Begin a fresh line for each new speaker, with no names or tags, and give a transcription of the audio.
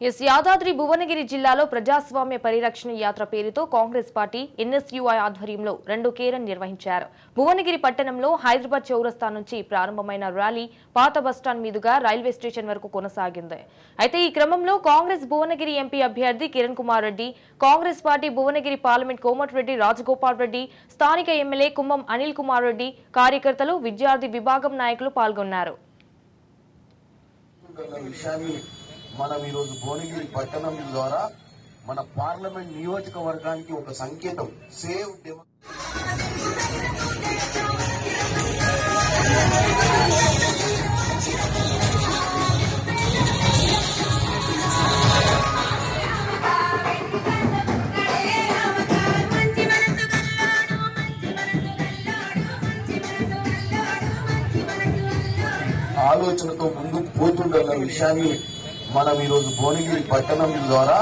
యాదాద్రి భువనగిరి జిల్లాలో ప్రజాస్వామ్య పరిరక్షణ యాత్ర పేరుతో కాంగ్రెస్ పార్టీ ఎన్ఎస్యుఐ ఆధ్వర్యంలో 2 కేరన్ నిర్వహించారు. భువనగిరి పట్టణంలో హైదరాబాద్ చౌరస్తా నుంచి ప్రారంభమైన ర్యాలీ పాత బస్టాండ్ మీదుగా రైల్వే స్టేషన్ వరకు కొనసాగింది. అయితే ఈ క్రమంలో కాంగ్రెస్ భువనగిరి ఎంపీ అభ్యర్థి కిరణ్ కుమార్ రెడ్డి, కాంగ్రెస్ పార్టీ భువనగిరి పార్లమెంట్ కోమటిరెడ్డి రాజగోపాల్ రెడ్డి, స్థానిక ఎమ్మెల్యే కుంభం అనిల్ కుమార్ రెడ్డి, కార్యకర్తలు, విద్యార్థి విభాగం నాయకులు పాల్గొన్నారు.
మనం ఈరోజు భువనగిరి పట్టణం ద్వారా మన పార్లమెంట్ నియోజకవర్గానికి ఒక సంకేతం సేవ్ ఆలోచనతో ముందుకు పోతుండన్న విషయాన్ని మనం ఈరోజు భువనగిరి పట్టణం ద్వారా